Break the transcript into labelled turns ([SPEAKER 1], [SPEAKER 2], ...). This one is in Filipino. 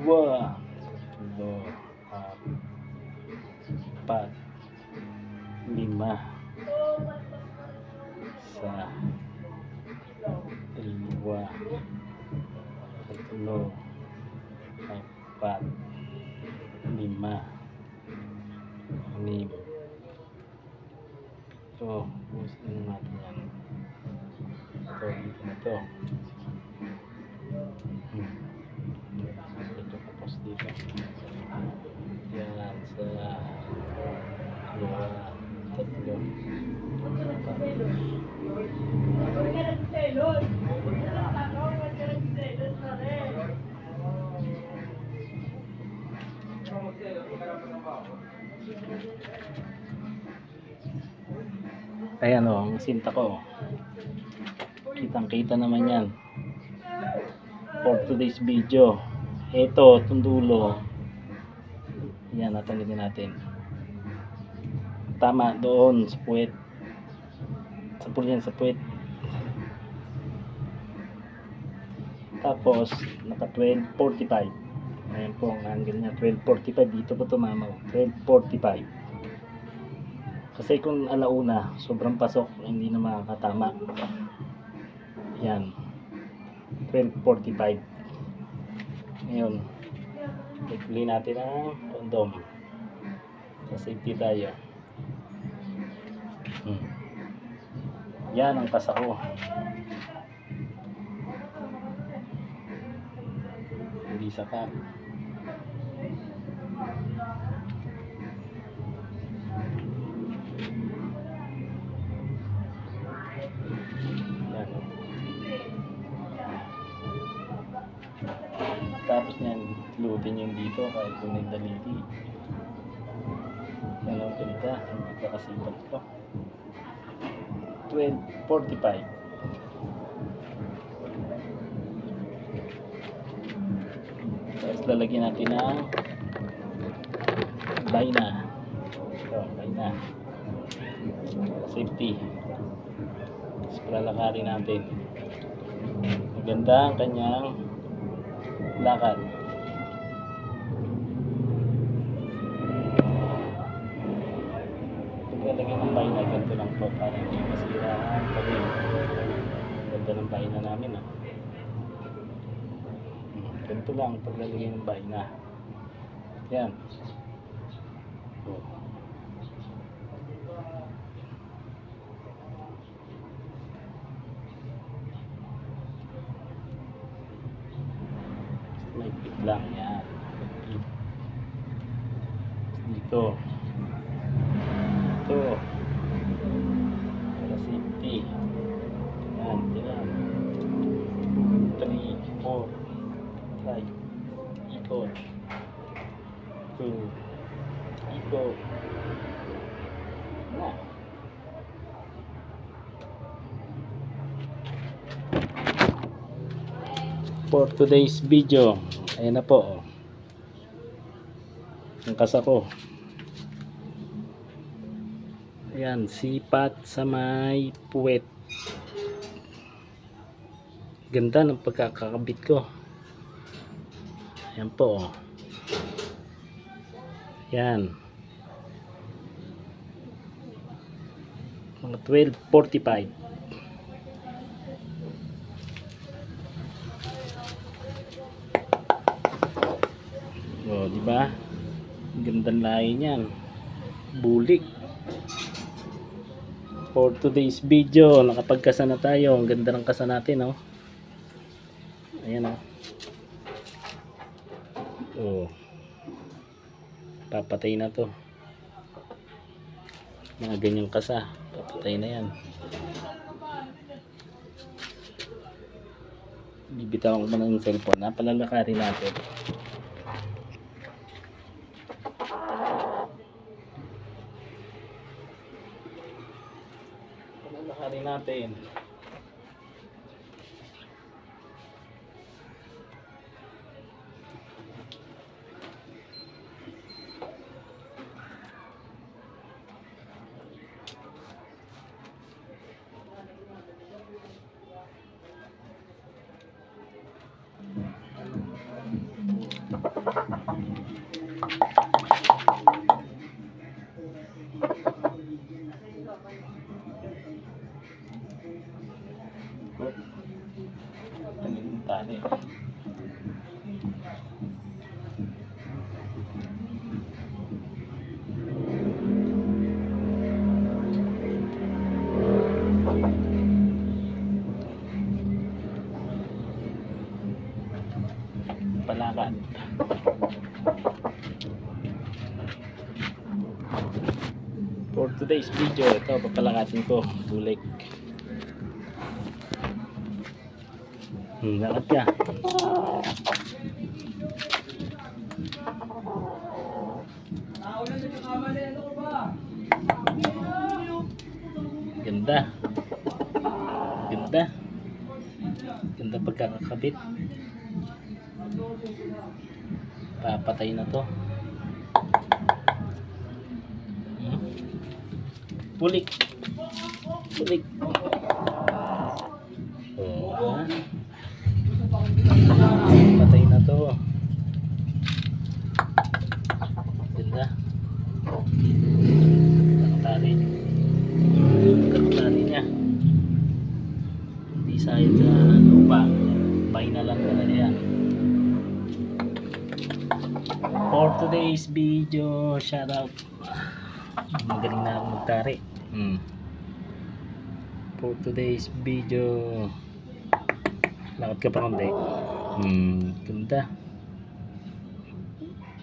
[SPEAKER 1] dalawa, tatlo, apat, lima, isa, dalawa, tatlo, apat, lima, anim. Ito, busin natin yan. Ito, dito na ito. Ito tapos dito. Yan, sa dalawa, tatlo, apat. Ayan o, ang sinta ko. Kitang kita naman yan for today's video. Ito, itong dulo. Yan, natanggalin natin. Tama, doon sa puwet. Sa puwet, sa puwet. Tapos, naka 12.45. Ayan po, ang angle niya, 12.45. Dito po tumama, 12.45. Kasi kung alauna, sobrang pasok, hindi na makakatama. Yan. 12.45. Ngayon, bili natin ang condom. Sa safety tayo. Yan ang kasa ko. Hindi sakat. Tapos niyan, lutin yung dito kahit kung nagdaliti. Yan ang pinita, hindi kakasipat ko. 12.45. Tapos lalagyan natin ng baina. Ito, baina. Safety. Tapos palalakarin natin. Maganda ang kanyang lakad. Paglalagyan ng baina, ganito lang po para hindi masira ang talim. Ganda ng baina namin. Ganito lang paglalagyan ng baina. Yan. May pit lang yan. Dito. Ito. Para safety. Yan. Yan. 3, 4, 5. Ikot. 2. Ikot. Na. For today's video, ayan na po ang kasa ko. Ayan, sipat sa may puwet. Ganda ng pagkakakabit ko. Ayan po. Ayan, mga 12.45. Oh, di ba? Gandang lahi niyan. Bulik. For today's video, nakapagkasa na tayo. Ang ganda ng kasa natin, oh. Ayan, oh. Oh. Papatay na to. Mga ganyang kasa. Papatay na yan. Bibitawan ko muna yung cellphone. Napalalakarin natin. Palalakarin natin. Ang tali. Palakad. For today's video, ito papalakatin ko bulik. Lakad ka. Ganda. Ganda. Ganda pagkakakabit. Papatay na to. Bulik. Bulik. Oh, patay na to. Ganda. Kakatali. Kakatali niya. Hindi sayad sa lupa. Pay na lang talaga yan. For today's video, shout out. Magaling na akong magtari. For today's video, lakad ka pa konti. Ganda.